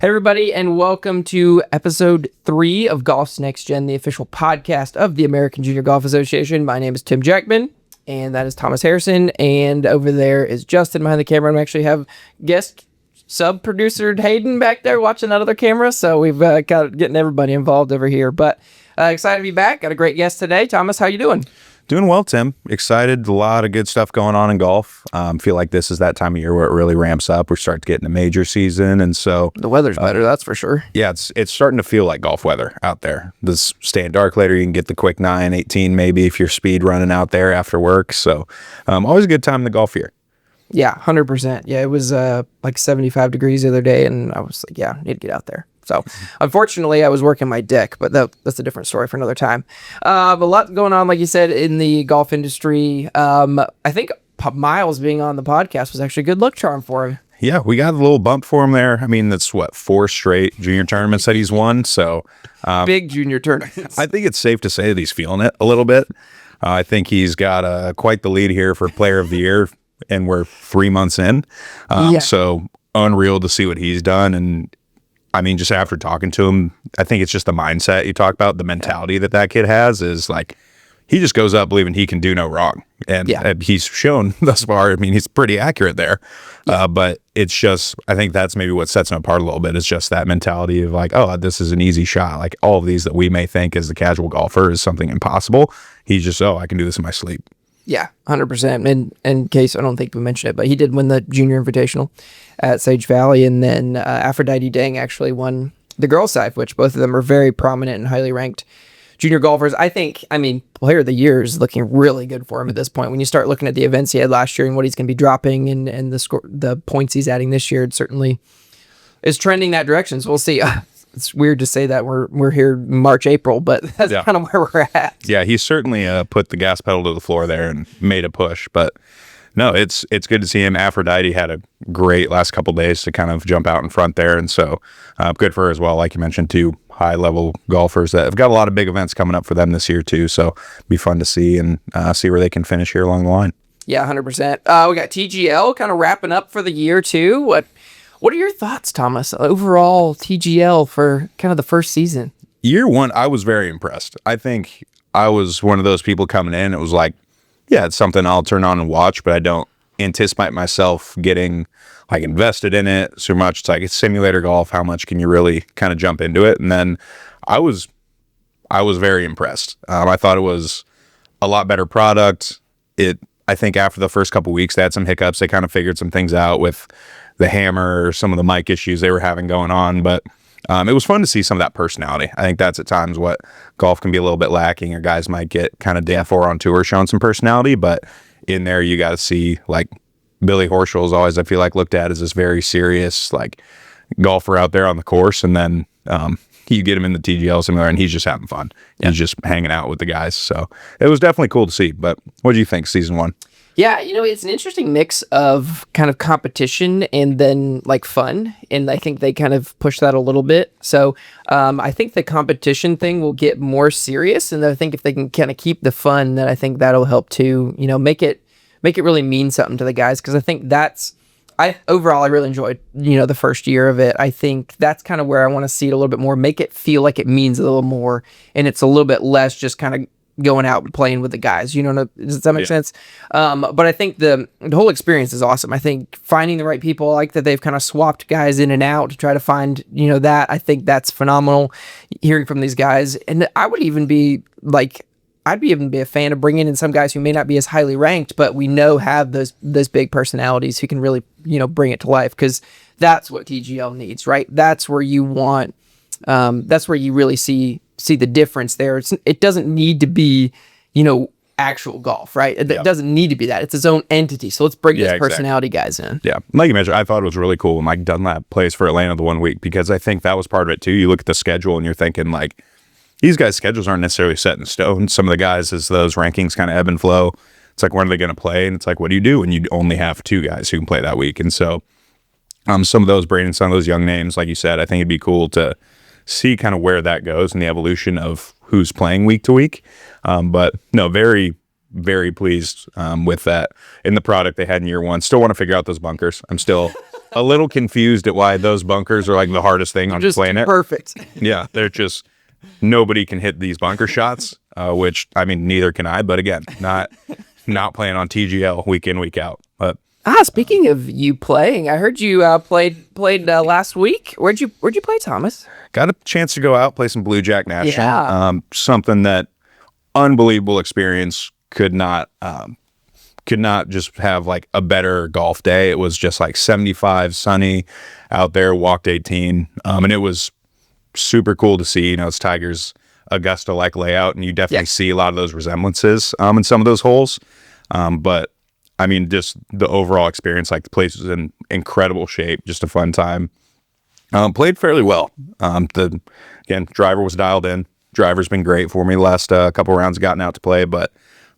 Hey, everybody, and welcome to episode 3 of Golf's Next Gen, the official podcast of the American Junior Golf Association. My name is Tim Jackman, and that is Thomas Harrison, and over there is Justin behind the camera. And we actually have guest sub-producer Hayden back there watching that other camera, so we've got getting everybody involved over here. But excited to be back. Got a great guest today. Thomas, how you doing? Doing well, Tim. Excited. A lot of good stuff going on in golf. Feel like this is that time of year where it really ramps up. We start to get in the major season, and so the weather's better, that's for sure. Yeah, it's starting to feel like golf weather out there. This staying dark later, you can get the quick 9, 18 maybe if you're speed running out there after work. So always a good time in the golf year. Yeah, 100%. Yeah, it was like 75 degrees the other day, and I was like, yeah, I need to get out there. So, unfortunately, I was working my deck, but that's a different story for another time. A lot going on, like you said, in the golf industry. I think Miles being on the podcast was actually a good luck charm for him. Yeah, we got a little bump for him there. I mean, that's 4 straight junior tournaments that he's won. So, big junior tournaments. I think it's safe to say that he's feeling it a little bit. I think he's got quite the lead here for Player of the Year, and we're 3 months in. So, unreal to see what he's done. And I mean, just after talking to him, I think it's just the mindset you talk about, the mentality that kid has is like, he just goes up believing he can do no wrong. And he's shown thus far, I mean, he's pretty accurate there. But it's just, I think that's maybe what sets him apart a little bit is just that mentality of like, oh, this is an easy shot. Like all of these that we may think as the casual golfer is something impossible. He's just, I can do this in my sleep. Yeah, 100%. And in case, I don't think we mentioned it, but he did win the Junior Invitational at Sage Valley. And then Aphrodite Dang actually won the girls' side, which both of them are very prominent and highly ranked junior golfers. I mean, Player of the Year is looking really good for him at this point. When you start looking at the events he had last year and what he's going to be dropping and the points he's adding this year, it certainly is trending that direction. So we'll see. It's weird to say that we're here March, April, but that's kind of where we're at. Yeah, he certainly put the gas pedal to the floor there and made a push. But no, it's good to see him. Aphrodite had a great last couple days to kind of jump out in front there, and so good for her as well. Like you mentioned, 2 high-level golfers that have got a lot of big events coming up for them this year too. So be fun to see and see where they can finish here along the line. Yeah, 100%. We got TGL kind of wrapping up for the year too. What are your thoughts, Thomas, overall TGL for kind of the first season? Year 1, I was very impressed. I think I was one of those people coming in. It was like, yeah, it's something I'll turn on and watch, but I don't anticipate myself getting like invested in it so much. It's like it's simulator golf. How much can you really kind of jump into it? And then I was very impressed. I thought it was a lot better product. I think after the first couple weeks, they had some hiccups. They kind of figured some things out with the hammer, some of the mic issues they were having going on, but it was fun to see some of that personality. I think that's at times what golf can be a little bit lacking, or guys might get kind of day 4 on tour showing some personality, but in there you got to see like Billy Horschel is always, I feel like, looked at as this very serious like golfer out there on the course, and then you get him in the TGL simulator and he's just having fun. He's just hanging out with the guys, so it was definitely cool to see. But what do you think, season 1? Yeah, it's an interesting mix of kind of competition and then like fun. And I think they kind of push that a little bit. So I think the competition thing will get more serious. And I think if they can kind of keep the fun, then I think that'll help to, make it really mean something to the guys. Because I think overall, I really enjoyed, the first year of it. I think that's kind of where I want to see it a little bit more, make it feel like it means a little more. And it's a little bit less just kind of going out and playing with the guys, does that make sense? But I think the whole experience is awesome. I think finding the right people, I like that they've kind of swapped guys in and out to try to find, that. I think that's phenomenal hearing from these guys. And I would even be like, I'd even be a fan of bringing in some guys who may not be as highly ranked, but we know have those big personalities who can really, bring it to life, because that's what TGL needs, right? That's where you want, that's where you really see the difference there. It doesn't need to be, actual golf, right? It doesn't need to be that. It's its own entity. So let's bring these personality guys in. Yeah. Like you mentioned, I thought it was really cool when Mike Dunlap plays for Atlanta the 1 week, because I think that was part of it too. You look at the schedule and you're thinking like, these guys' schedules aren't necessarily set in stone. Some of the guys, as those rankings kind of ebb and flow, it's like, when are they going to play? And it's like, what do you do when you only have 2 guys who can play that week? And so some of those, Brandon, some of those young names, like you said, I think it'd be cool to see kind of where that goes and the evolution of who's playing week to week. But no, very, very pleased with that in the product they had in year 1. Still want to figure out those bunkers. I'm still a little confused at why those bunkers are like the hardest thing on the Just planet. perfect. Yeah, they're just nobody can hit these bunker shots, which I mean neither can I. But again, not playing on TGL week in week out. But Speaking of you playing, I heard you played last week. Where'd you play, Thomas? got a chance to go out play some Blue Jack National. Yeah. Something that unbelievable experience. Could not just have like a better golf day. It was just like 75, sunny out there, walked 18. And it was super cool to see, it's Tiger's Augusta like layout, and you definitely see a lot of those resemblances in some of those holes. But I mean, just the overall experience, like the place was in incredible shape, just a fun time. Played fairly well. Again, driver was dialed in. Driver's been great for me the last couple rounds gotten out to play, but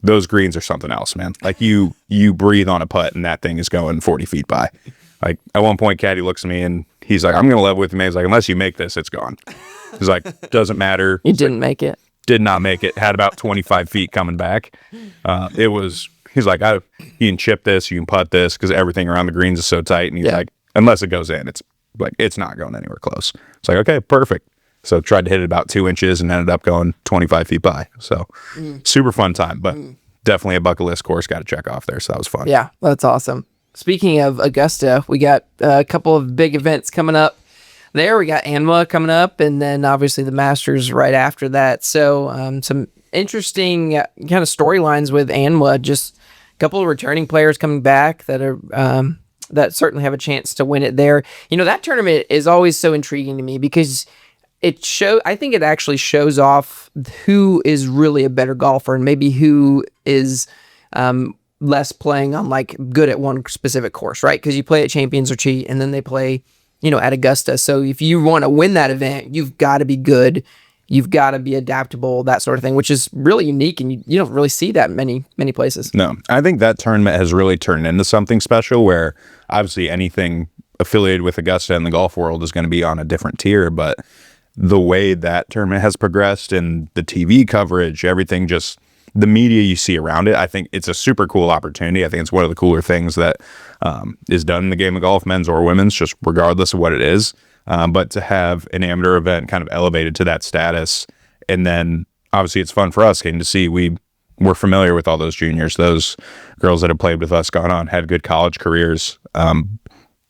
those greens are something else, man. Like you breathe on a putt and that thing is going 40 feet by. Like at one point, Caddy looks at me and he's like, "I'm going to level with you, man." He's like, "Unless you make this, it's gone." He's like, "Doesn't matter." You didn't make it. Did not make it. Had about 25 feet coming back. He's like, "You can chip this, you can putt this," because everything around the greens is so tight. And he's like, "Unless it goes in, it's not going anywhere close." It's like, okay, perfect. So tried to hit it about 2 inches and ended up going 25 feet by. So super fun time, but definitely a bucket list course got to check off there. So that was fun. Yeah, that's awesome. Speaking of Augusta, we got a couple of big events coming up there. We got ANWA coming up, and then obviously the Masters right after that. So some interesting kind of storylines with ANWA. Just a couple of returning players coming back that are that certainly have a chance to win it there. That tournament is always so intriguing to me because I think it actually shows off who is really a better golfer and maybe who is less playing on like good at one specific course, right? Because you play at Champions or Cheat, and then they play, at Augusta. So if you want to win that event, you've got to be good. You've got to be adaptable, that sort of thing, which is really unique, and you don't really see that many places. No, I think that tournament has really turned into something special where obviously anything affiliated with Augusta in the golf world is going to be on a different tier, but the way that tournament has progressed and the TV coverage, everything, just the media you see around it, I think it's a super cool opportunity. I think it's one of the cooler things that is done in the game of golf, men's or women's, just regardless of what it is. But to have an amateur event kind of elevated to that status, and then obviously it's fun for us getting to see we're familiar with all those juniors, those girls that have played with us, gone on, had good college careers.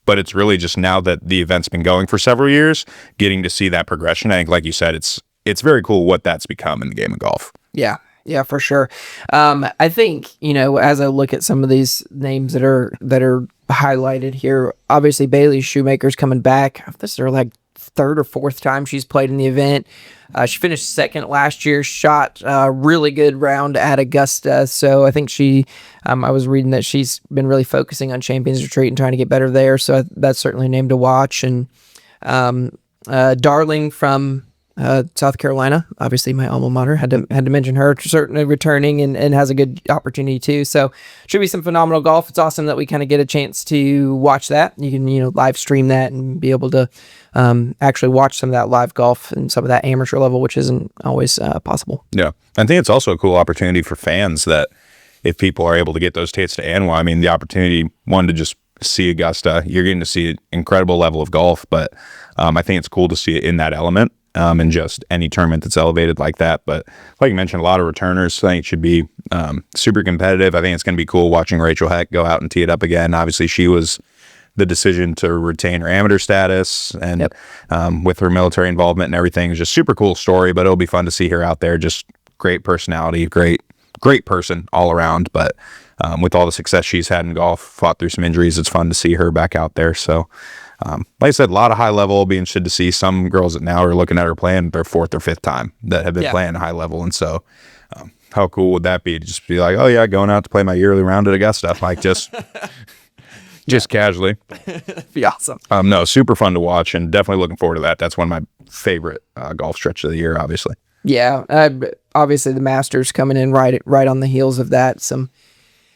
But it's really just now that the event's been going for several years, getting to see that progression. I think, like you said, it's very cool what that's become in the game of golf. Yeah, for sure. I think, as I look at some of these names that are highlighted here, obviously Bailey Shoemaker's coming back. This is her like third or fourth time she's played in the event. She finished second last year, shot a really good round at Augusta. So I think I was reading that she's been really focusing on Champions Retreat and trying to get better there. So that's certainly a name to watch. And Darling from South Carolina, obviously my alma mater, had to mention her, certainly returning and has a good opportunity too. So should be some phenomenal golf. It's awesome that we kind of get a chance to watch that. You can live stream that and be able to actually watch some of that live golf and some of that amateur level, which isn't always possible. Yeah, I think it's also a cool opportunity for fans that if people are able to get those tickets to ANWA, I mean the opportunity, one, to just see Augusta, you're getting to see an incredible level of golf, but I think it's cool to see it in that element. And just any tournament that's elevated like that. But like you mentioned, a lot of returners. I think it should be super competitive. I think it's going to be cool watching Rachel Heck go out and tee it up again. Obviously, she was the decision to retain her amateur status, and with her military involvement and everything, it's just super cool story. But it'll be fun to see her out there. Just great personality, great person all around. But with all the success she's had in golf, fought through some injuries, it's fun to see her back out there. So. Like I said, a lot of high level. I'll be interested to see some girls that now are looking at her playing their fourth or fifth time that have been playing high level. And so how cool would that be to just be like, oh yeah, going out to play my yearly round at Augusta, like just casually. That'd be awesome. No, super fun to watch and definitely looking forward to that. That's one of my favorite golf stretches of the year, obviously. Yeah. Obviously the Masters coming in right on the heels of that. Some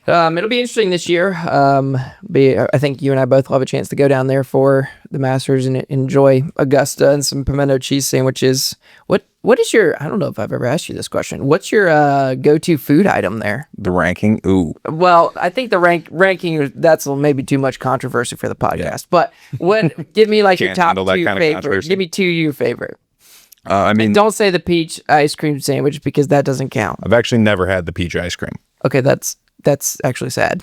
It'll be interesting this year. I think you and I both will have a chance to go down there for the Masters and enjoy Augusta and some pimento cheese sandwiches. What is your? I don't know if I've ever asked you this question. What's your go-to food item there? The ranking, ooh, Well, I think the ranking that's maybe too much controversy for the podcast. But what? Give me like your Can't top handle that two kind of favorite. controversy. Give me two your favorite. I mean, And don't say the peach ice cream sandwich because that doesn't count. I've actually never had the peach ice cream. Okay, that's actually sad.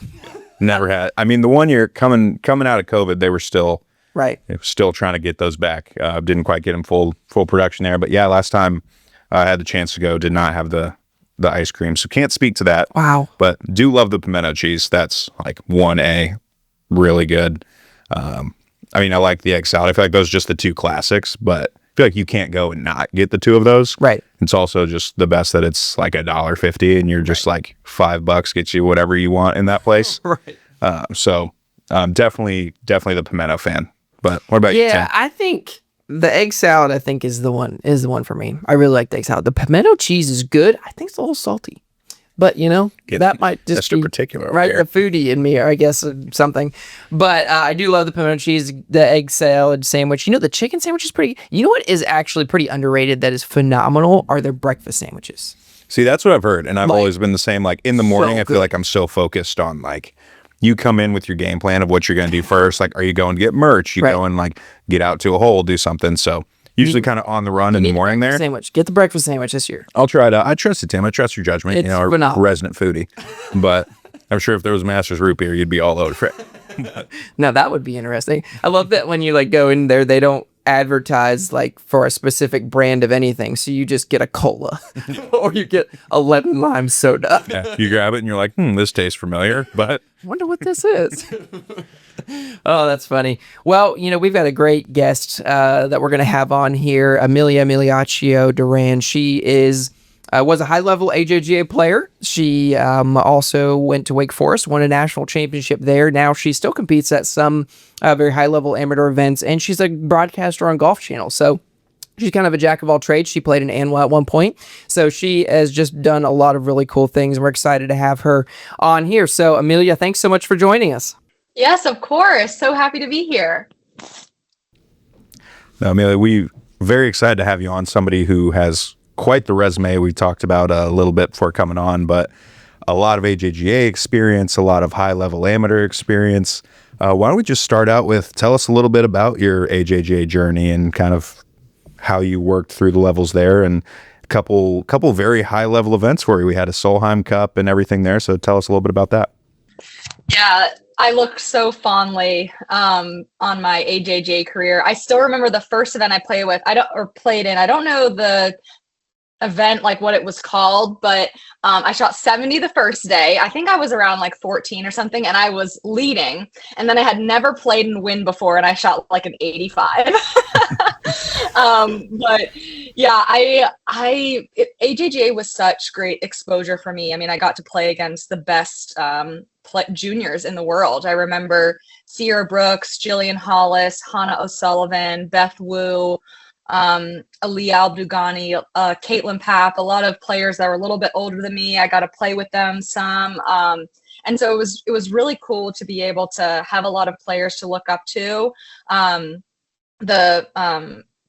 Never had. I mean, the one year coming out of COVID, they were still Right. trying to get those back. Didn't quite get them full production there, but yeah, last time I had the chance to go, did not have the ice cream, so can't speak to that. Wow. But do love the pimento cheese. That's like 1A, really good. I mean, I like the egg salad. I feel like those are just the two classics, but I feel like you can't go and not get the two of those. Right. It's also just the best that it's like $1.50 and you're just like $5 gets you whatever you want in that place. Right. So definitely the pimento fan. But what about you, Yeah, Tim? I think the egg salad I think is the one for me. I really like the egg salad. The pimento cheese is good. I think it's a little salty. But that might just Mr. be Particular over right. here. The foodie in me, or I guess something. But I do love the pimento cheese, the egg salad sandwich. The chicken sandwich is pretty. You know what is actually pretty underrated? That is phenomenal. Are their breakfast sandwiches? See, that's what I've heard, and I've Like, always been the same. Like in the morning, I good. feel like I'm so focused on like you come in with your game plan of what you're going to do first. Like, are you going to get merch? You Right. go and like get out to a hole, do something. So usually kind of on the run in the morning there. Sandwich. Get the breakfast sandwich this year. I'll try it out. I trust you, Tim. I trust your judgment. It's a phenomenal. resident foodie. But I'm sure if there was Masters root beer, you'd be all over it. Now that would be interesting. I love that when you like go in there, they don't advertise like for a specific brand of anything. So you just get a cola or you get a lemon lime soda. Yeah, you grab it and you're like, this tastes familiar. But I wonder what this is. Oh, that's funny. Well, we've got a great guest that we're going to have on here, Emilia Migliaccio Doran. She was a high-level AJGA player. She also went to Wake Forest, won a national championship there. Now she still competes at some very high-level amateur events, and she's a broadcaster on Golf Channel. So she's kind of a jack of all trades. She played in ANWA at one point. So she has just done a lot of really cool things. We're excited to have her on here. So Emilia, thanks so much for joining us. Yes, of course. So happy to be here. no, Amelia, we very excited to have you on. Somebody who has quite the resume. We talked about a little bit before coming on, but a lot of AJGA experience, a lot of high-level amateur experience. Why don't we just start out with tell us a little bit about your AJGA journey and kind of how you worked through the levels there, and a couple very high-level events for you. We had a Solheim Cup and everything there, so tell us a little bit about that. Yeah, I look so fondly on my AJJ career. I still remember the first event I played in. I don't know the event, like what it was called, but I shot 70 the first day. I think I was around like 14 or something, and I was leading. And then I had never played and win before, and I shot like an 85. But yeah, AJGA was such great exposure for me. I mean, I got to play against the best juniors in the world. I remember Sierra Brooks, Jillian Hollis, Hannah O'Sullivan, Beth Wu, Ali Al-Dugani, Caitlin Papp, a lot of players that were a little bit older than me. I got to play with them some. And so it was really cool to be able to have a lot of players to look up to. The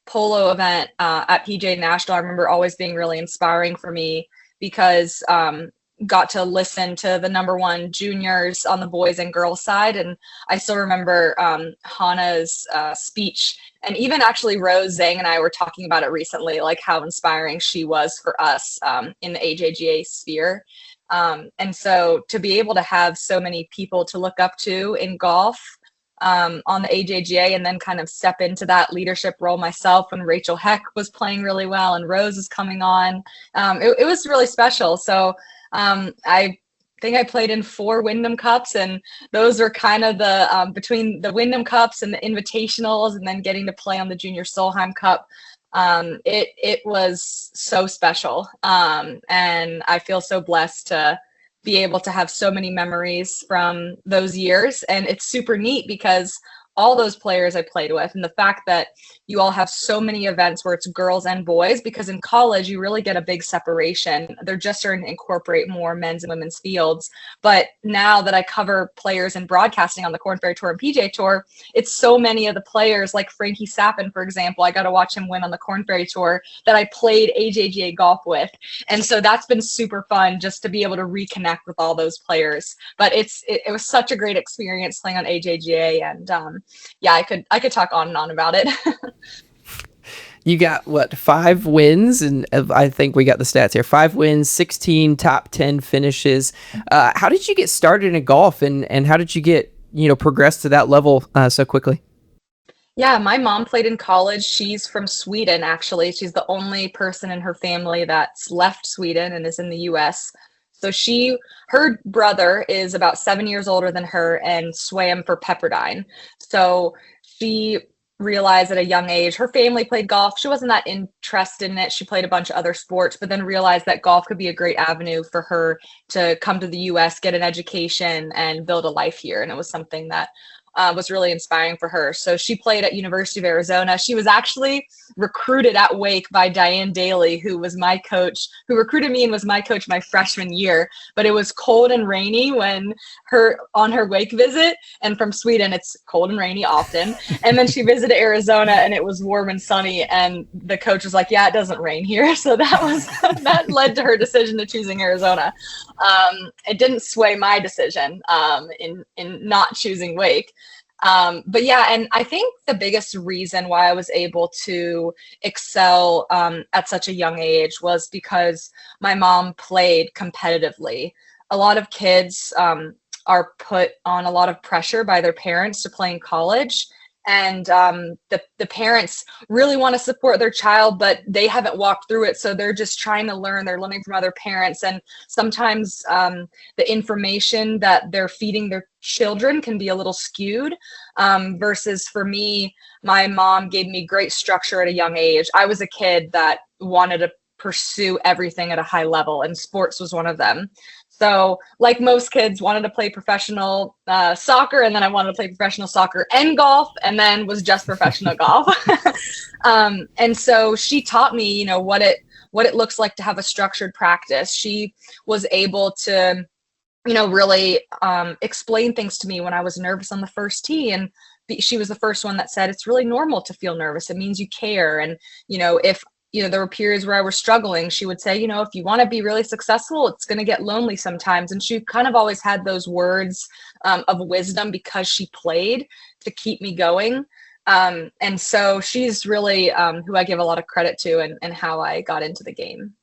polo event at PJ National, I remember always being really inspiring for me because got to listen to the #1 juniors on the boys and girls side. And I still remember Hannah's speech, and even actually Rose Zhang and I were talking about it recently, like how inspiring she was for us in the AJGA sphere. And so to be able to have so many people to look up to in golf on the AJGA, and then kind of step into that leadership role myself when Rachel Heck was playing really well and Rose is coming on, it was really special. So I think I played in 4 Wyndham Cups, and those were kind of the between the Wyndham Cups and the Invitationals, and then getting to play on the Junior Solheim Cup. It was so special, and I feel so blessed to be able to have so many memories from those years. And it's super neat because all those players I played with, and the fact that you all have so many events where it's girls and boys, because in college you really get a big separation. They're just starting to incorporate more men's and women's fields. But now that I cover players in broadcasting on the Corn Ferry Tour and PJ Tour, it's so many of the players, like Frankie Sappin, for example. I got to watch him win on the Corn Ferry Tour, that I played AJGA golf with. And so that's been super fun, just to be able to reconnect with all those players. But it was such a great experience playing on AJGA, and yeah, I could talk on and on about it. You got what, 5 wins, and I think we got the stats here. 5 wins, 16 top 10 finishes. How did you get started in golf, and how did you get progress to that level so quickly? Yeah, my mom played in college. She's from Sweden, actually. She's the only person in her family that's left Sweden and is in the US. So her brother is about 7 years older than her and swam for Pepperdine. So she realized at a young age, her family played golf. She wasn't that interested in it. She played a bunch of other sports, but then realized that golf could be a great avenue for her to come to the US, get an education, and build a life here. And it was something that was really inspiring for her. So she played at University of Arizona. She was actually recruited at Wake by Diane Daly, who was my coach, who recruited me and was my coach my freshman year. But it was cold and rainy on her Wake visit. And from Sweden, it's cold and rainy often. And then she visited Arizona and it was warm and sunny. And the coach was like, yeah, it doesn't rain here. So that led to her decision to choosing Arizona. It didn't sway my decision in not choosing Wake. But yeah, and I think the biggest reason why I was able to excel at such a young age was because my mom played competitively. A lot of kids are put on a lot of pressure by their parents to play in college. And the parents really want to support their child, but they haven't walked through it. So they're just trying to learn. They're learning from other parents. And sometimes the information that they're feeding their children can be a little skewed. Versus for me, my mom gave me great structure at a young age. I was a kid that wanted to pursue everything at a high level, and sports was one of them. So like most kids, wanted to play professional soccer, and then I wanted to play professional soccer and golf, and then was just professional golf. And so she taught me, what it looks like to have a structured practice. She was able to, really explain things to me when I was nervous on the first tee. And she was the first one that said, it's really normal to feel nervous. It means you care. And, if there were periods where I was struggling, she would say, if you want to be really successful, it's going to get lonely sometimes. And she kind of always had those words of wisdom because she played to keep me going. And so she's really who I give a lot of credit to and how I got into the game.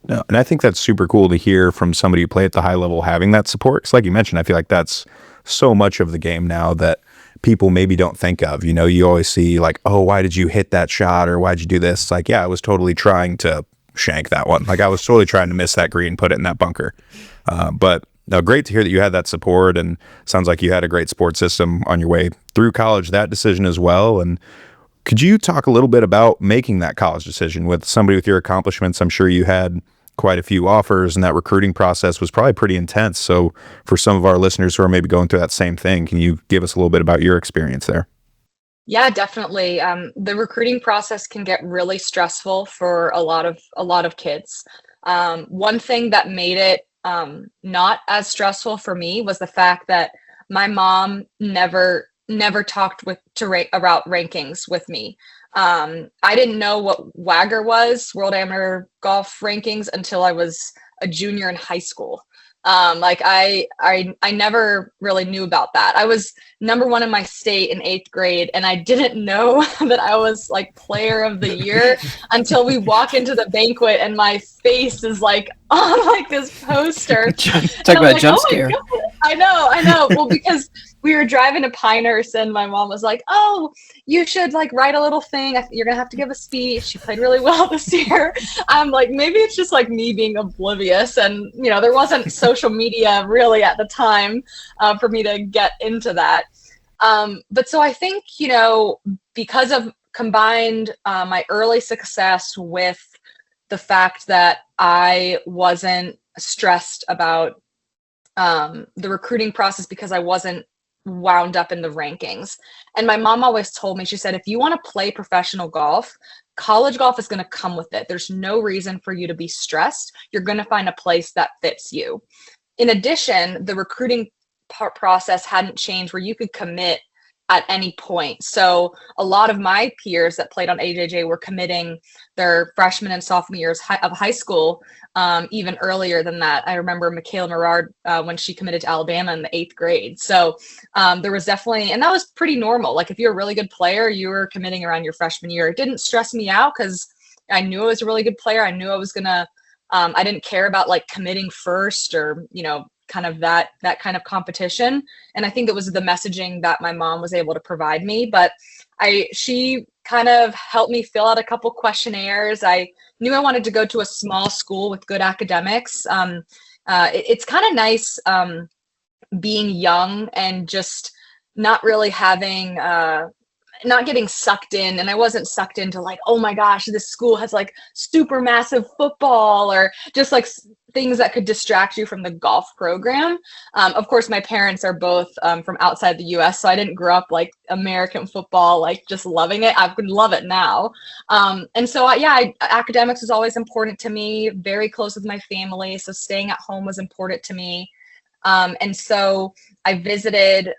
No, and I think that's super cool to hear from somebody who played at the high level having that support. Because like you mentioned, I feel like that's so much of the game now that people maybe don't think of. You always see like, oh, why did you hit that shot, or why'd you do this? It's like, yeah, I was totally trying to shank that one. Like I was totally trying to miss that green, put it in that bunker. But no, great to hear that you had that support, and sounds like you had a great support system on your way through college, that decision as well. And could you talk a little bit about making that college decision with somebody with your accomplishments? I'm sure you had quite a few offers, and that recruiting process was probably pretty intense. So for some of our listeners who are maybe going through that same thing, can you give us a little bit about your experience there? Yeah, definitely. The recruiting process can get really stressful for a lot of kids. One thing that made it not as stressful for me was the fact that my mom never talked about rankings with me. I didn't know what WAGR was, World Amateur Golf Rankings, until I was a junior in high school. I never really knew about that. I was number 1 in my state in 8th grade, and I didn't know that I was like player of the year until we walk into the banquet and my face is like on like this poster. Talk about a jump scare. I know. Well, because we were driving to Pinehurst and my mom was like, oh, you should like write a little thing. You're going to have to give a speech. You played really well this year. I'm like, maybe it's just like me being oblivious. And, there wasn't social media really at the time for me to get into that. But so I think, because of combined my early success with the fact that I wasn't stressed about the recruiting process because I wasn't wound up in the rankings. And my mom always told me, she said, if you want to play professional golf, college golf is going to come with it. There's no reason for you to be stressed. You're going to find a place that fits you. In addition, the recruiting process hadn't changed where you could commit at any point. So a lot of my peers that played on AJJ were committing their freshman and sophomore years of high school, even earlier than that. I remember Michaela Merard when she committed to Alabama in the 8th grade. So there was definitely, and that was pretty normal. Like if you're a really good player, you were committing around your freshman year. It didn't stress me out because I knew I was a really good player. I knew I was gonna, I didn't care about like committing first or, kind of that kind of competition. And I think it was the messaging that my mom was able to provide me, but she kind of helped me fill out a couple questionnaires. I knew I wanted to go to a small school with good academics. It's kind of nice being young and just not really having not getting sucked in. And I wasn't sucked into like, oh my gosh, this school has like super massive football or just like things that could distract you from the golf program. Of course, my parents are both from outside the US, so I didn't grow up like American football, like just loving it. I would love it now. And so, academics was always important to me, very close with my family. So staying at home was important to me. And so I visited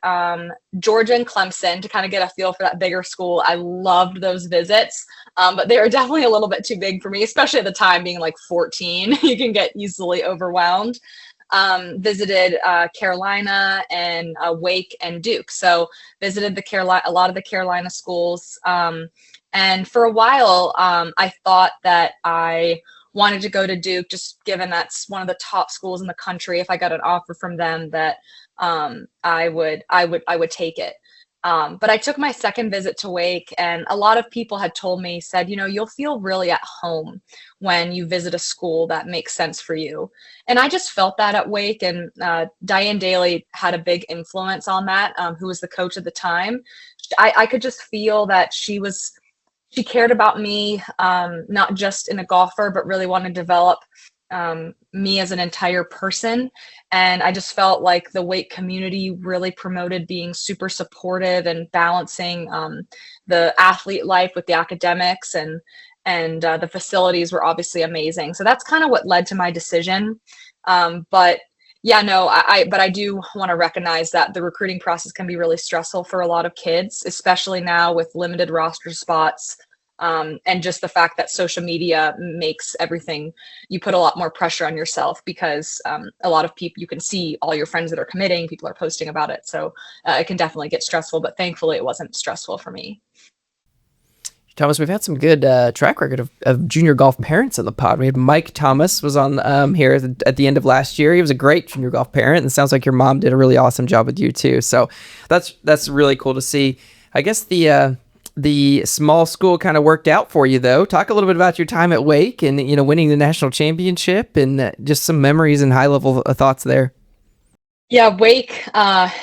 Georgia and Clemson to kind of get a feel for that bigger school. I loved those visits, but they were definitely a little bit too big for me, especially at the time being like 14. You can get easily overwhelmed. Visited Carolina and Wake and Duke. So visited a lot of the Carolina schools. And for a while, I thought that I wanted to go to Duke, just given that's one of the top schools in the country. If I got an offer from them, that I would take it. But I took my second visit to Wake, and a lot of people had told me, said, you'll feel really at home when you visit a school that makes sense for you. And I just felt that at Wake, and Diane Daly had a big influence on that, who was the coach at the time. I could just feel that she cared about me, not just in a golfer, but really wanted to develop me as an entire person. And I just felt like the Wake community really promoted being super supportive and balancing the athlete life with the academics, and the facilities were obviously amazing. So that's kind of what led to my decision. But I do want to recognize that the recruiting process can be really stressful for a lot of kids, especially now with limited roster spots. And just the fact that social media makes everything, you put a lot more pressure on yourself because a lot of people, you can see all your friends that are committing, people are posting about it. So it can definitely get stressful, but thankfully it wasn't stressful for me. Thomas, we've had some good track record of junior golf parents on the pod. We had Mike Thomas was on here at the end of last year. He was a great junior golf parent, and it sounds like your mom did a really awesome job with you too. So that's really cool to see. I guess the small school kind of worked out for you, though. Talk a little bit about your time at Wake and winning the national championship, and just some memories and high level thoughts there. Yeah, Wake. I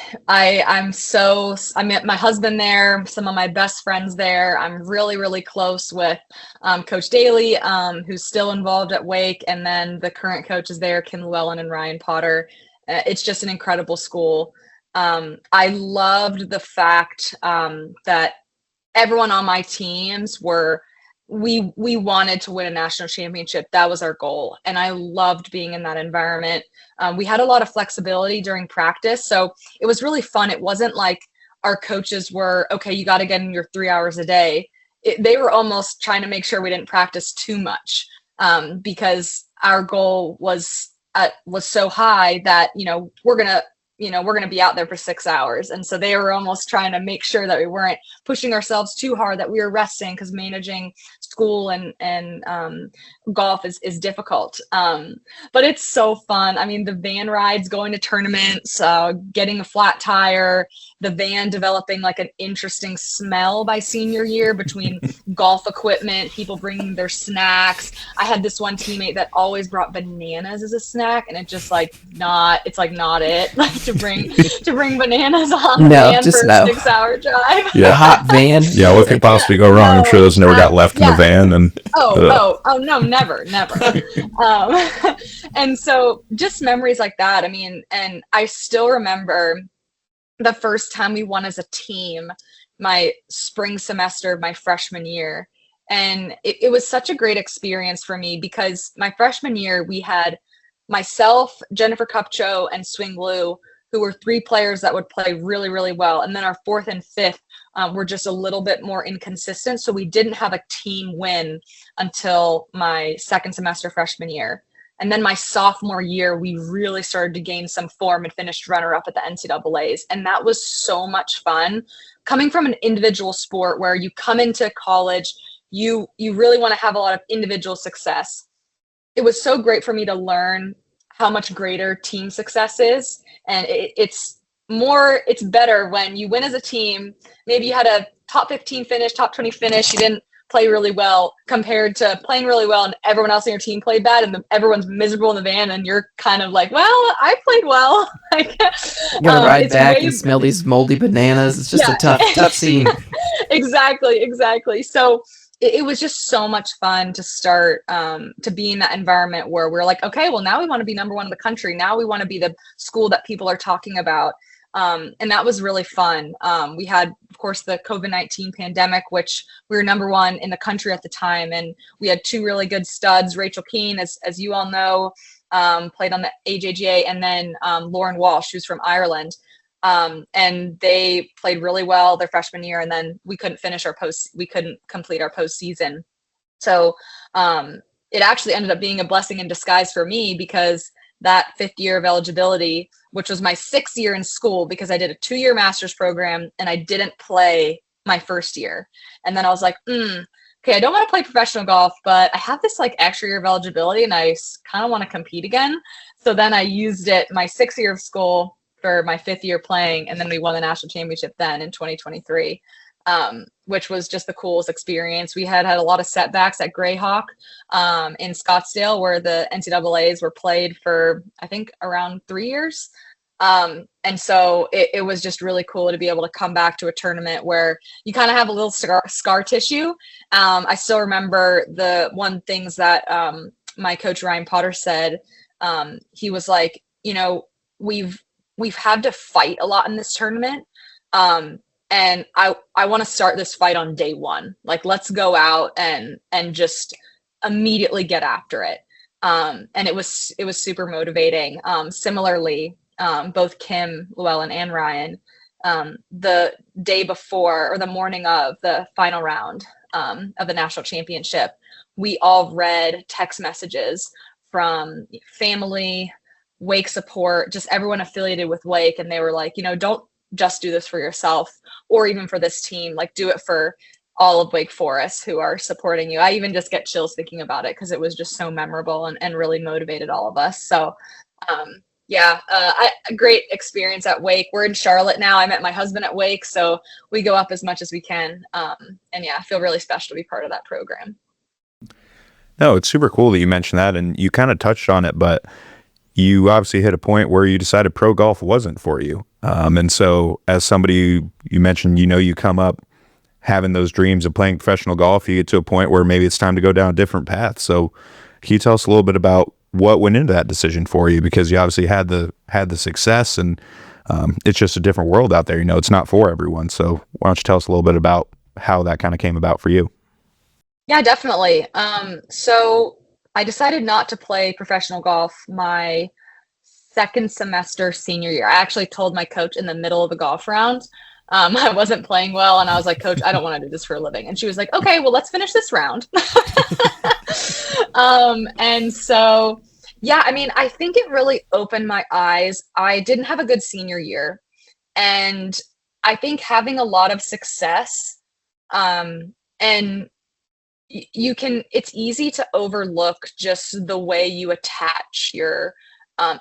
met my husband there, some of my best friends there. I'm really, really close with Coach Daly, who's still involved at Wake, and then the current coaches there, Kim Llewellyn and Ryan Potter. It's just an incredible school. I loved the fact that everyone on my teams we wanted to win a national championship. That was our goal. And I loved being in that environment. We had a lot of flexibility during practice. So it was really fun. It wasn't like our coaches were, okay, you got to get in your 3 hours a day. They were almost trying to make sure we didn't practice too much because our goal was so high that, we're going to be out there for 6 hours. And so they were almost trying to make sure that we weren't pushing ourselves too hard, that we were resting, because managing school and golf is difficult. But it's so fun. I mean, the van rides, going to tournaments, getting a flat tire, the van developing like an interesting smell by senior year between golf equipment, people bringing their snacks. I had this one teammate that always brought bananas as a snack, and it's just like not it like to bring bananas on the van for a 6 hour drive. Yeah, a hot van. Yeah, what could possibly go wrong? I'm sure those never got left in the van. And no, never. And so just memories like that. I mean, and I still remember the first time we won as a team my spring semester of my freshman year. And it was such a great experience for me because my freshman year, we had myself, Jennifer Kupcho, and Swing Lu, who were three players that would play really, really well. And then our fourth and fifth were just a little bit more inconsistent. So we didn't have a team win until my second semester freshman year. And then my sophomore year, we really started to gain some form and finished runner up at the NCAAs. And that was so much fun. Coming from an individual sport where you come into college, you really want to have a lot of individual success. It was so great for me to learn how much greater team success is. And it's better when you win as a team. Maybe you had a top 15 finish, top 20 finish. You didn't play really well compared to playing really well and everyone else on your team played bad and everyone's miserable in the van and you're kind of like, well, I played well. You gotta ride back and smell these moldy bananas. It's just a tough scene. Exactly. So it was just so much fun to start to be in that environment where we're like, okay, well, now we want to be number one in the country. Now we want to be the school that people are talking about. And that was really fun. We had, of course, the COVID-19 pandemic, which we were number one in the country at the time. And we had two really good studs, Rachel Keane, as you all know, played on the AJGA, and then Lauren Walsh, who's from Ireland. And they played really well their freshman year, and then we couldn't complete our postseason. So it actually ended up being a blessing in disguise for me because that fifth year of eligibility, which was my sixth year in school, because I did a 2-year master's program and I didn't play my first year. And then I was like, okay, I don't want to play professional golf, but I have this like extra year of eligibility and I kind of want to compete again. So then I used it my 6th year of school for my 5th year playing, and then we won the national championship then in 2023, which was just the coolest experience. We had a lot of setbacks at Greyhawk in Scottsdale, where the NCAAs were played for, I think, around 3 years. And so it was just really cool to be able to come back to a tournament where you kind of have a little scar tissue. I still remember the one things that my coach Ryan Potter said. He was like, we've had to fight a lot in this tournament. And I want to start this fight on day one. Like, let's go out and just immediately get after it. And it was super motivating. Similarly, both Kim Llewellyn and Ryan, the day before or the morning of the final round of the national championship, we all read text messages from family, Wake support, just everyone affiliated with Wake. And they were like, don't just do this for yourself or even for this team, like do it for all of Wake Forest who are supporting you. I even just get chills thinking about it because it was just so memorable and really motivated all of us. So a great experience at Wake. We're in Charlotte now. I met my husband at Wake, so we go up as much as we can. And I feel really special to be part of that program. No, it's super cool that you mentioned that, and you kind of touched on it, but you obviously hit a point where you decided pro golf wasn't for you. And so as somebody, you mentioned, you come up having those dreams of playing professional golf, you get to a point where maybe it's time to go down a different path. So can you tell us a little bit about what went into that decision for you? Because you obviously had the success, and it's just a different world out there. It's not for everyone. So why don't you tell us a little bit about how that kind of came about for you? Yeah, definitely. So I decided not to play professional golf my second semester senior year. I actually told my coach in the middle of a golf round I wasn't playing well, and I was like, Coach, I don't want to do this for a living. And she was like, okay, well, let's finish this round. And so, I think it really opened my eyes. I didn't have a good senior year, and I think having a lot of success and it's easy to overlook just the way you attach your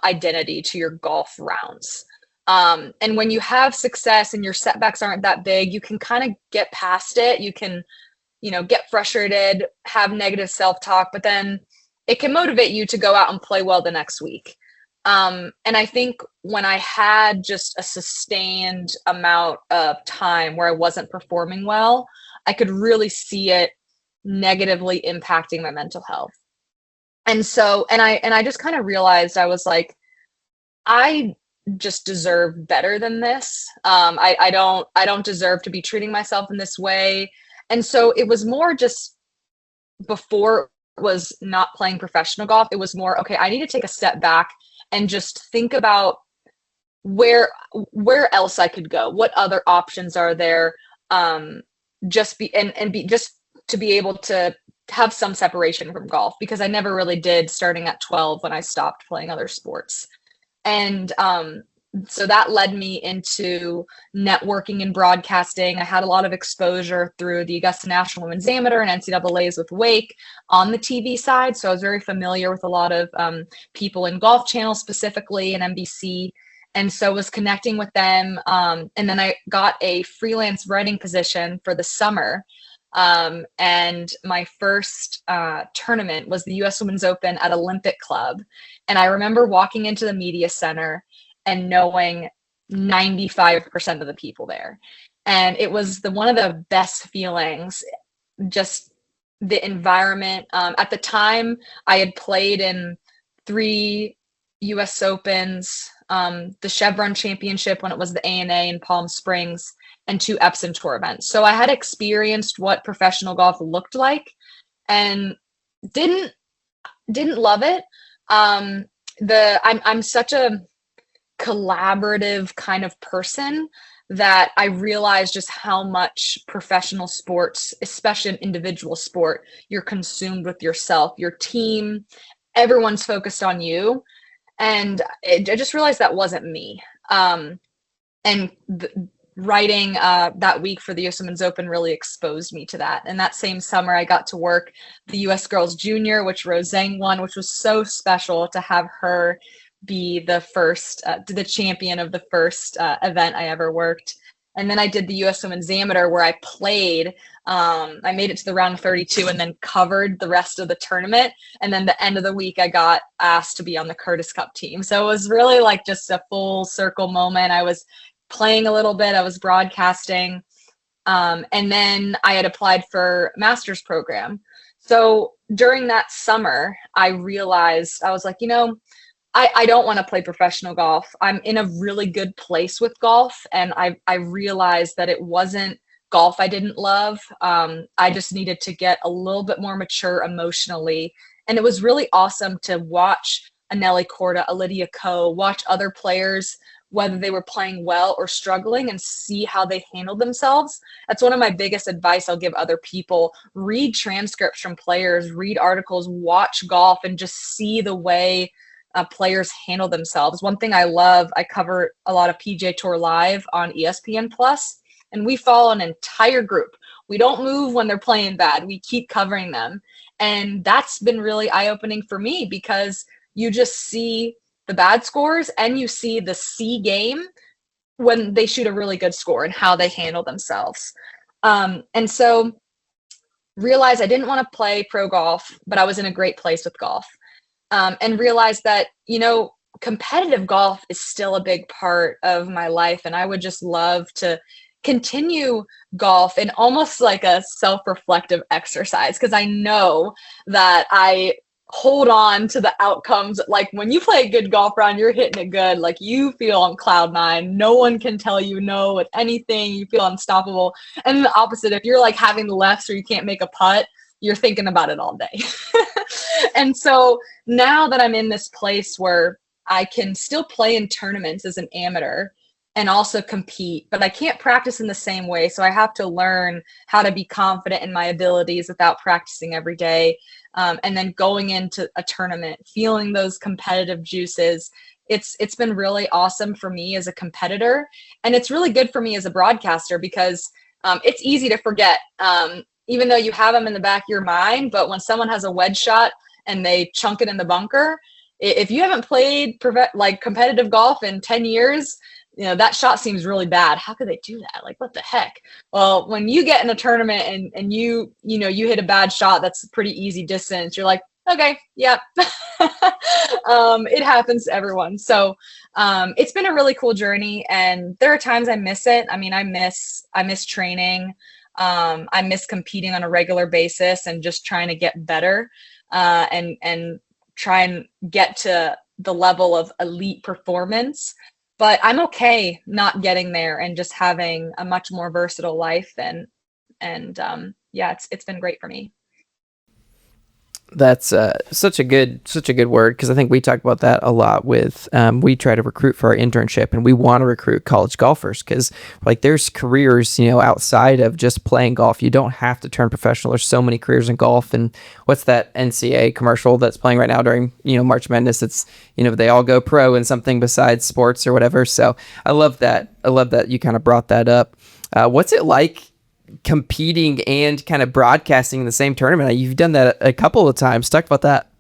identity to your golf rounds. And when you have success and your setbacks aren't that big, you can kind of get past it. You can, get frustrated, have negative self-talk, but then it can motivate you to go out and play well the next week. And I think when I had just a sustained amount of time where I wasn't performing well, I could really see it negatively impacting my mental health. And so, and I just kind of realized, I was like, I just deserve better than this. I don't deserve to be treating myself in this way. And so it was more just before it was not playing professional golf. It was more, okay, I need to take a step back and just think about where else I could go. What other options are there? Just be to be able to have some separation from golf, because I never really did starting at 12 when I stopped playing other sports. And so that led me into networking and broadcasting. I had a lot of exposure through the Augusta National Women's Amateur and NCAAs with Wake on the TV side. So I was very familiar with a lot of people in Golf Channel specifically and NBC. And so was connecting with them. And then I got a freelance writing position for the summer. And my first tournament was the US Women's Open at Olympic Club. And I remember walking into the media center and knowing 95% of the people there. And it was one of the best feelings, just the environment. At the time, I had played in 3 US Opens, the Chevron Championship when it was the ANA in Palm Springs, and 2 Epson Tour events. So I had experienced what professional golf looked like and didn't love it. I'm such a collaborative kind of person that I realized just how much professional sports, especially an individual sport, you're consumed with yourself, your team, everyone's focused on you. And I just realized that wasn't me. Writing that week for the US Women's Open really exposed me to that. And that same summer, I got to work the US Girls Junior, which Rose Zhang won, which was so special to have her be the first, the champion of the first event I ever worked. And then I did the US Women's Amateur where I played. I made it to the round of 32 and then covered the rest of the tournament. And then the end of the week, I got asked to be on the Curtis Cup team. So it was really like just a full circle moment. I was playing a little bit, I was broadcasting. And then I had applied for master's program. So during that summer, I realized, I was like, I don't want to play professional golf. I'm in a really good place with golf. And I realized that it wasn't golf I didn't love. I just needed to get a little bit more mature emotionally. And it was really awesome to watch Nelly Korda, Lydia Ko, watch other players, whether they were playing well or struggling, and see how they handled themselves. That's one of my biggest advice I'll give other people. Read transcripts from players, read articles, watch golf, and just see the way players handle themselves. One thing I love, I cover a lot of PGA Tour Live on ESPN Plus, and we follow an entire group. We don't move when they're playing bad. We keep covering them. And that's been really eye-opening for me, because you just see the bad scores and you see the C game when they shoot a really good score and how they handle themselves. And so realized I didn't want to play pro golf, but I was in a great place with golf. And realized that, competitive golf is still a big part of my life. And I would just love to continue golf in almost like a self-reflective exercise, because I know that I hold on to the outcomes. Like when you play a good golf round, you're hitting it good. Like you feel on cloud 9. No one can tell you no with anything. You feel unstoppable. And the opposite, if you're like having the lefts or you can't make a putt, you're thinking about it all day. And so now that I'm in this place where I can still play in tournaments as an amateur and also compete, but I can't practice in the same way. So I have to learn how to be confident in my abilities without practicing every day. And then going into a tournament, feeling those competitive juices. It's been really awesome for me as a competitor. And it's really good for me as a broadcaster, because it's easy to forget, even though you have them in the back of your mind. But when someone has a wedge shot and they chunk it in the bunker, if you haven't played competitive golf in 10 years, that shot seems really bad. How could they do that? Like, what the heck? Well, when you get in a tournament and you hit a bad shot that's a pretty easy distance, you're like, okay, yeah. It happens to everyone. So it's been a really cool journey, and there are times I miss it. I mean, I miss training. I miss competing on a regular basis and just trying to get better and try and get to the level of elite performance. but I'm okay not getting there and just having a much more versatile life. And yeah, it's been great for me. That's such a good word, because I think we talk about that a lot with we try to recruit for our internship, and we want to recruit college golfers because like there's careers, you know, outside of just playing golf. You don't have to turn professional. There's so many careers in golf. And what's that NCAA commercial that's playing right now during, you know, March Madness? It's, you know, they all go pro in something besides sports or whatever. So I love that you kind of brought that up. What's it like competing and kind of broadcasting in the same tournament? You've done that a couple of times. Talk about that.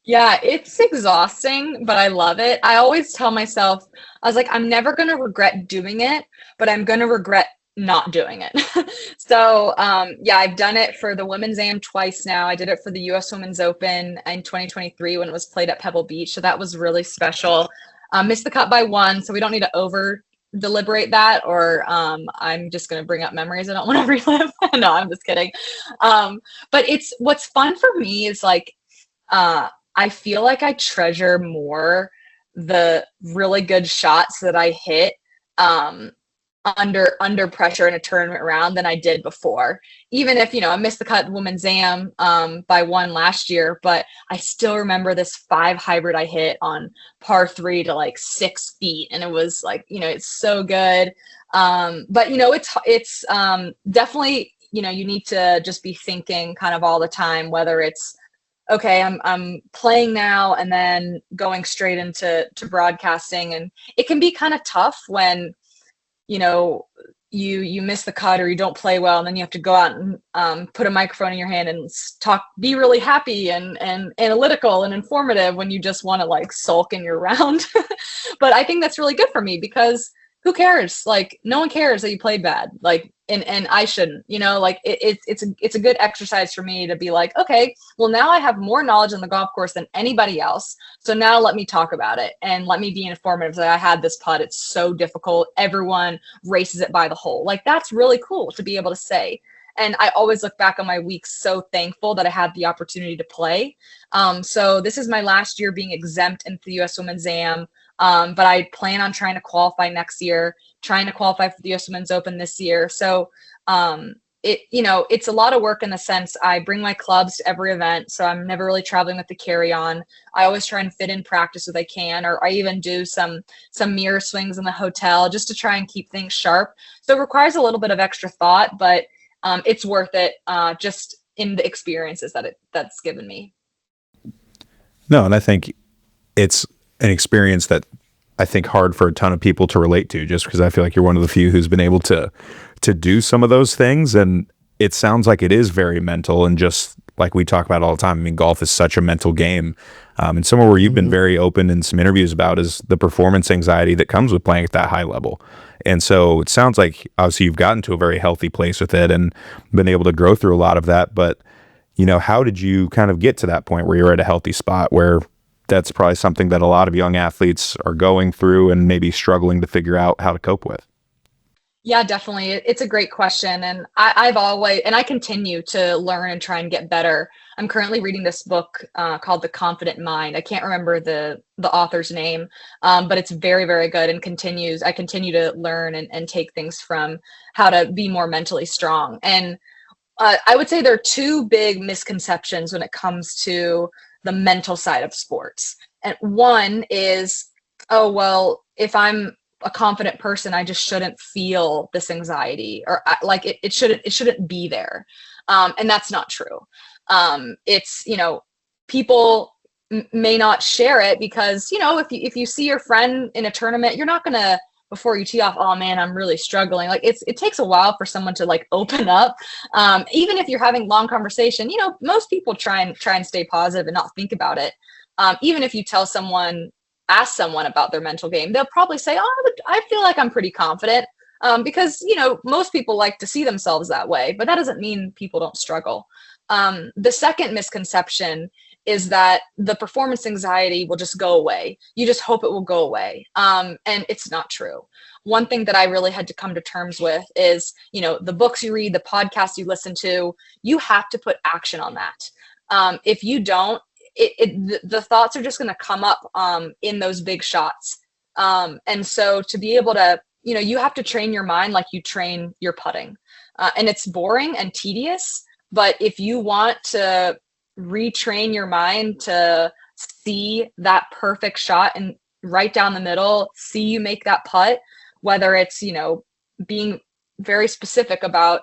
Yeah, it's exhausting, but I love it. I always tell myself, I was like, I'm never going to regret doing it, but I'm going to regret not doing it. So, yeah, I've done it for the Women's Am twice now. I did it for the US Women's Open in 2023 when it was played at Pebble Beach. So that was really special. Missed the cut by one, so we don't need to over deliberate that, or I'm just going to bring up memories I don't want to relive. No, I'm just kidding. But it's what's fun for me is like, I feel like I treasure more the really good shots that I hit under pressure in a tournament round than I did before. Even if, you know, I missed the cut Women's Am by one last year, but I still remember this 5 hybrid I hit on par 3 to like 6 feet. And it was like, you know, it's so good. But, you know, it's definitely, you know, you need to just be thinking kind of all the time, whether it's, okay, I'm playing now and then going straight into broadcasting. And it can be kind of tough when, you know, you miss the cut or you don't play well, and then you have to go out and put a microphone in your hand and talk, be really happy and analytical and informative when you just want to like sulk in your round. But I think that's really good for me because who cares? Like, no one cares that you played bad. Like, and I shouldn't, you know, like it's a good exercise for me to be like, okay, well, now I have more knowledge on the golf course than anybody else. So now let me talk about it and let me be informative. Like, I had this putt. It's so difficult. Everyone races it by the hole. Like, that's really cool to be able to say. And I always look back on my weeks so thankful that I had the opportunity to play. So this is my last year being exempt into the US Women's Am. But I plan on trying to qualify next year, trying to qualify for the US Women's Open this year. So you know, it's a lot of work in the sense I bring my clubs to every event. So I'm never really traveling with the carry-on. I always try and fit in practice if I can, or I even do some mirror swings in the hotel just to try and keep things sharp. So it requires a little bit of extra thought, but it's worth it just in the experiences that's given me. No, and I think it's an experience that I think hard for a ton of people to relate to, just because I feel like you're one of the few who's been able to do some of those things. And it sounds like it is very mental, and just like we talk about all the time. I mean, golf is such a mental game. And somewhere where you've been very open in some interviews about is the performance anxiety that comes with playing at that high level. And so it sounds like obviously you've gotten to a very healthy place with it and been able to grow through a lot of that. But, you know, how did you kind of get to that point where you're at a healthy spot where that's probably something that a lot of young athletes are going through and maybe struggling to figure out how to cope with? Yeah, definitely. It's a great question. And I've always, and I continue to learn and try and get better. I'm currently reading this book called The Confident Mind. I can't remember the author's name, but it's very, very good and I continue to learn and take things from how to be more mentally strong. And I would say there are 2 big misconceptions when it comes to the mental side of sports. And one is, oh, well, if I'm a confident person, I just shouldn't feel this anxiety, or like it shouldn't be there. And that's not true. It's, you know, people may not share it because, you know, if you see your friend in a tournament, you're not going to, before you tee off, oh man, I'm really struggling. Like it takes a while for someone to like open up. Even if you're having long conversation, you know, most people try and stay positive and not think about it. Even if you ask someone about their mental game, they'll probably say, oh, I feel like I'm pretty confident. Because, you know, most people like to see themselves that way, but that doesn't mean people don't struggle. The second misconception is that the performance anxiety will just go away. You just hope it will go away. And it's not true. One thing that I really had to come to terms with is, you know, the books you read, the podcasts you listen to, you have to put action on that. If you don't, the thoughts are just going to come up in those big shots. And so to be able to, you have to train your mind like you train your putting. And it's boring and tedious, but if you want to retrain your mind to see that perfect shot and right down the middle, see you make that putt, whether it's, being very specific about,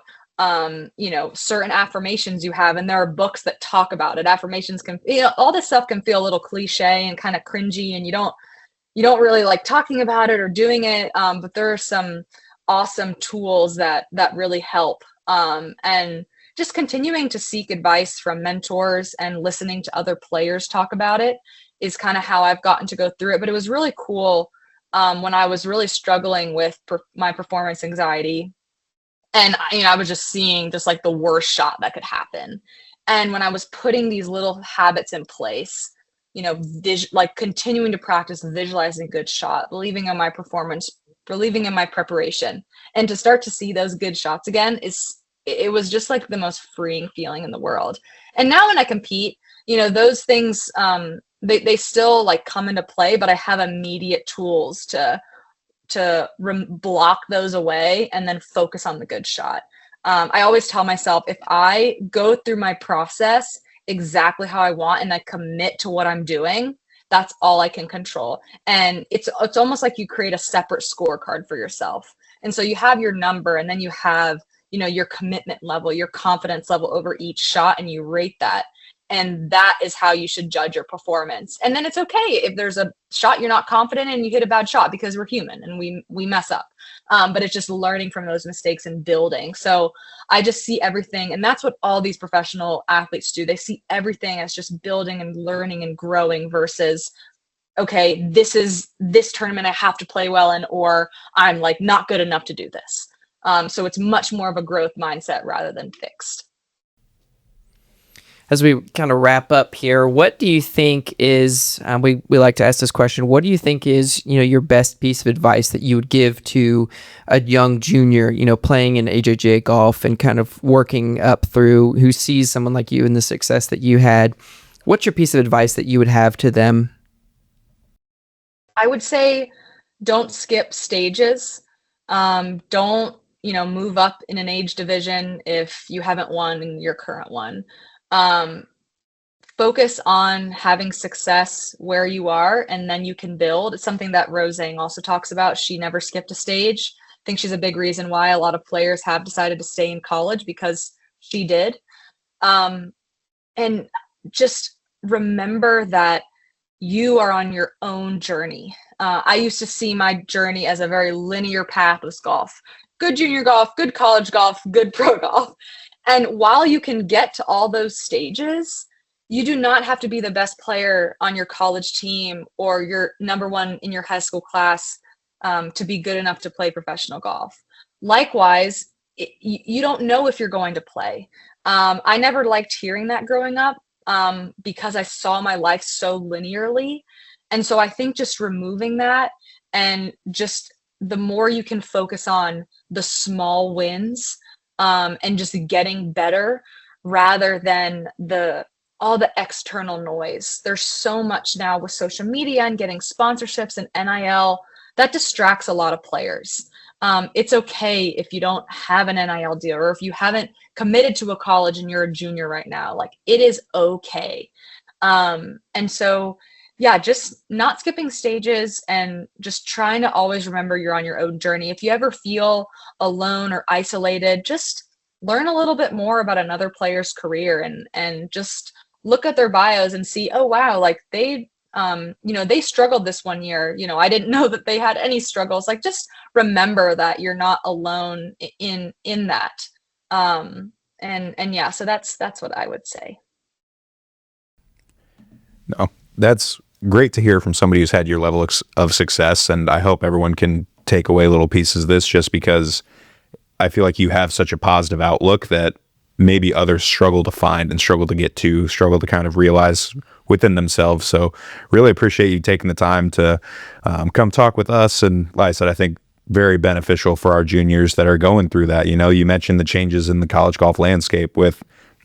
certain affirmations you have, and there are books that talk about it. Affirmations can, all this stuff can feel a little cliche and kind of cringy, and you don't really like talking about it or doing it. But there are some awesome tools that really help. And just continuing to seek advice from mentors and listening to other players talk about it is kind of how I've gotten to go through it. But it was really cool when I was really struggling with my performance anxiety. And, I was just seeing just like the worst shot that could happen. And when I was putting these little habits in place, like continuing to practice visualizing a good shot, believing in my performance, believing in my preparation, and to start to see those good shots again, it was just like the most freeing feeling in the world. And now when I compete, those things, they still like come into play, but I have immediate tools to block those away and then focus on the good shot. I always tell myself, if I go through my process exactly how I want and I commit to what I'm doing, that's all I can control. And it's almost like you create a separate scorecard for yourself. And so you have your number, and then you have, your commitment level, your confidence level over each shot, and you rate that. And that is how you should judge your performance. And then it's okay if there's a shot you're not confident in and you hit a bad shot, because we're human and we mess up. But it's just learning from those mistakes and building. So I just see everything. And that's what all these professional athletes do. They see everything as just building and learning and growing versus, okay, this tournament I have to play well in, or I'm like not good enough to do this. So it's much more of a growth mindset rather than fixed. As we kind of wrap up here, what do you think is, we like to ask this question, what do you think is, your best piece of advice that you would give to a young junior, playing in AJGA golf and kind of working up through, who sees someone like you and the success that you had? What's your piece of advice that you would have to them? I would say don't skip stages. Don't, move up in an age division if you haven't won in your current one. Focus on having success where you are, and then you can build. It's something that Rosang also talks about. She never skipped a stage. I think she's a big reason why a lot of players have decided to stay in college, because she did. And just remember that you are on your own journey. I used to see my journey as a very linear path with golf. Good junior golf, good college golf, good pro golf. And while you can get to all those stages, you do not have to be the best player on your college team or your number one in your high school class to be good enough to play professional golf. Likewise, you don't know if you're going to play. I never liked hearing that growing up because I saw my life so linearly. And so I think just removing that, and just the more you can focus on the small wins, and just getting better rather than all the external noise. There's so much now with social media and getting sponsorships and NIL that distracts a lot of players. It's okay if you don't have an NIL deal, or if you haven't committed to a college and you're a junior right now. Like, it is okay. And so, yeah, just not skipping stages and just trying to always remember you're on your own journey. If you ever feel alone or isolated, just learn a little bit more about another player's career, and just look at their bios and see, oh, wow, like they struggled this one year. I didn't know that they had any struggles. Like, just remember that you're not alone in that. And yeah, so that's what I would say. No, that's great to hear from somebody who's had your level of success. And I hope everyone can take away little pieces of this, just because I feel like you have such a positive outlook that maybe others struggle to find and struggle to kind of realize within themselves. So really appreciate you taking the time to come talk with us. And like I said, I think very beneficial for our juniors that are going through that. You mentioned the changes in the college golf landscape with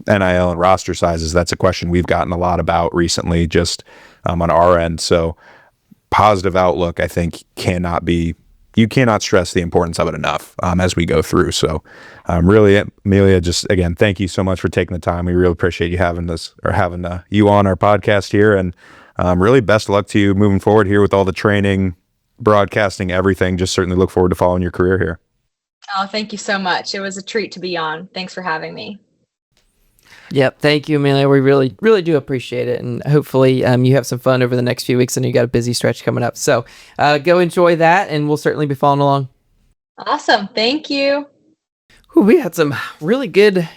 NIL and roster sizes. That's a question we've gotten a lot about recently, just on our end. So positive outlook, I think, you cannot stress the importance of it enough as we go through. So really, Emilia, just again, thank you so much for taking the time. We really appreciate you having you on our podcast here. And really best of luck to you moving forward here with all the training, broadcasting, everything. Just certainly look forward to following your career here. Oh, thank you so much. It was a treat to be on. Thanks for having me. Yep. Thank you, Emilia. We really, really do appreciate it. And hopefully you have some fun over the next few weeks, and you got a busy stretch coming up. So go enjoy that, and we'll certainly be following along. Awesome. Thank you. Ooh, we had some really good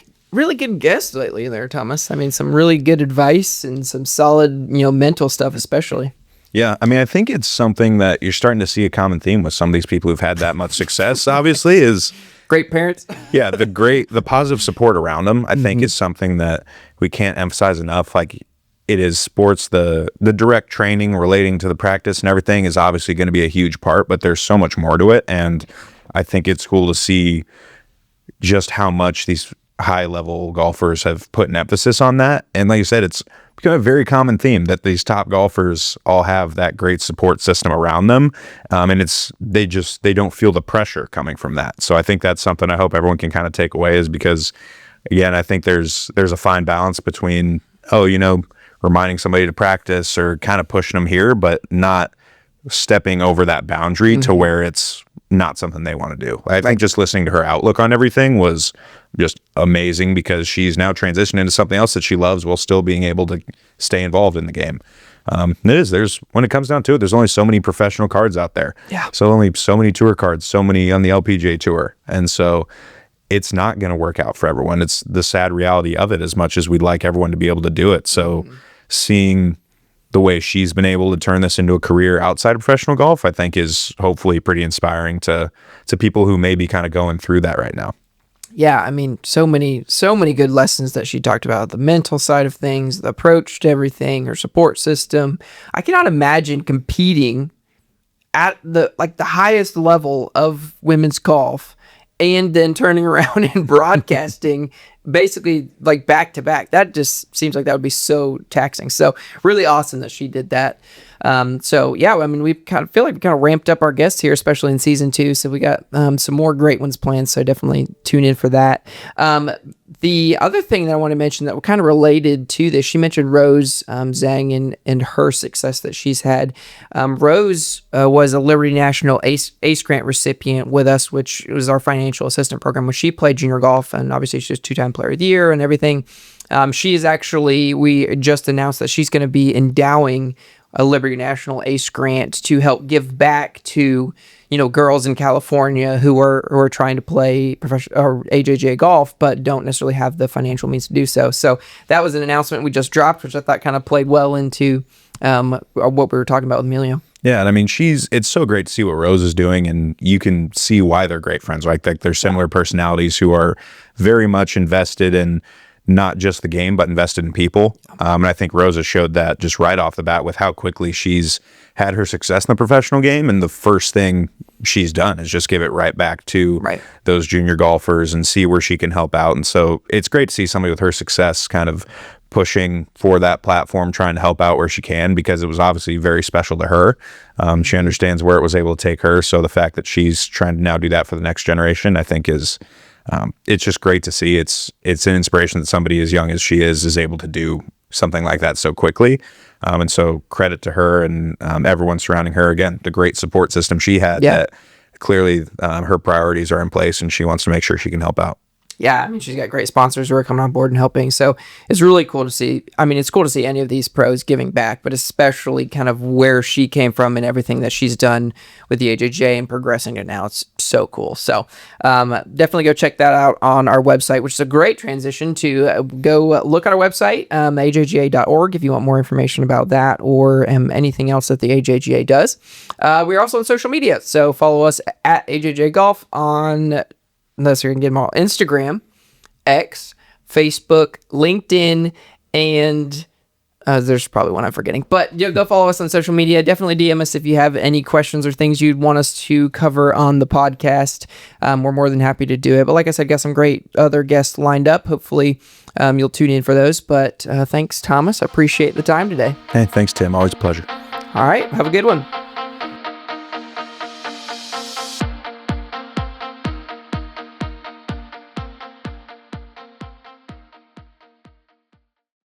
guests lately there, Thomas. I mean, some really good advice and some solid, mental stuff, especially. Yeah, I mean, I think it's something that you're starting to see a common theme with some of these people who've had that much success, obviously, is great parents. Yeah, the positive support around them, I think, is something that we can't emphasize enough. Like, it is sports, the direct training relating to the practice and everything is obviously going to be a huge part, but there's so much more to it. And I think it's cool to see just how much these high-level golfers have put an emphasis on that. And like you said, it's become a very common theme that these top golfers all have that great support system around them. And they don't feel the pressure coming from that. So I think that's something I hope everyone can kind of take away, is because, again, I think there's a fine balance between, reminding somebody to practice or kind of pushing them here, but not stepping over that boundary to where it's not something they want to do. I think just listening to her outlook on everything was just amazing, because she's now transitioned into something else that she loves while still being able to stay involved in the game. When it comes down to it, there's only so many professional cards out there. Yeah. So only so many tour cards, so many on the LPGA tour. And so it's not going to work out for everyone. It's the sad reality of it, as much as we'd like everyone to be able to do it. So seeing the way she's been able to turn this into a career outside of professional golf, I think is hopefully pretty inspiring to people who may be kind of going through that right now. Yeah, I mean, so many good lessons that she talked about: the mental side of things, the approach to everything, her support system. I cannot imagine competing at the highest level of women's golf and then turning around and broadcasting basically like back to back. That just seems like that would be so taxing. So really awesome that she did that. So yeah, I mean, we kind of ramped up our guests here, especially in season 2. So we got some more great ones planned. So definitely tune in for that. The other thing that I want to mention that were kind of related to this, she mentioned Rose Zhang and her success that she's had. Rose was a Liberty National ACE grant recipient with us, which was our financial assistant program when she played junior golf, and obviously she's 2-time player of the year and everything. She is actually, we just announced that she's going to be endowing a Liberty National ACE grant to help give back to, girls in California who are trying to play professional or AJGA golf, but don't necessarily have the financial means to do so. So that was an announcement we just dropped, which I thought kind of played well into what we were talking about with Emilia. Yeah, and I mean, it's so great to see what Rose is doing, and you can see why they're great friends, right? Like, they're similar personalities who are very much invested in not just the game, but invested in people. And I think Rosa showed that just right off the bat with how quickly she's had her success in the professional game. And the first thing she's done is just give it right back to those junior golfers and see where she can help out. And so it's great to see somebody with her success kind of pushing for that platform, trying to help out where she can, because it was obviously very special to her. She understands where it was able to take her. So the fact that she's trying to now do that for the next generation, I think is it's just great to see. It's an inspiration that somebody as young as she is able to do something like that so quickly. And so credit to her and everyone surrounding her. Again, the great support system she had, that clearly her priorities are in place, and she wants to make sure she can help out. Yeah, I mean, she's got great sponsors who are coming on board and helping. So it's really cool to see. I mean, it's cool to see any of these pros giving back, but especially kind of where she came from and everything that she's done with the AJGA and progressing to now. It's so cool. So definitely go check that out on our website, which is a great transition to go look at our website, ajga.org, if you want more information about that or anything else that the AJGA does. We're also on social media. So follow us at AJGA Golf on... unless you can get them all, Instagram, X, Facebook, LinkedIn, and there's probably one I'm forgetting. But go follow us on social media. Definitely DM us if you have any questions or things you'd want us to cover on the podcast. We're more than happy to do it. But like I said, got some great other guests lined up. Hopefully you'll tune in for those. But thanks, Thomas. I appreciate the time today. Hey, thanks, Tim. Always a pleasure. All right. Have a good one.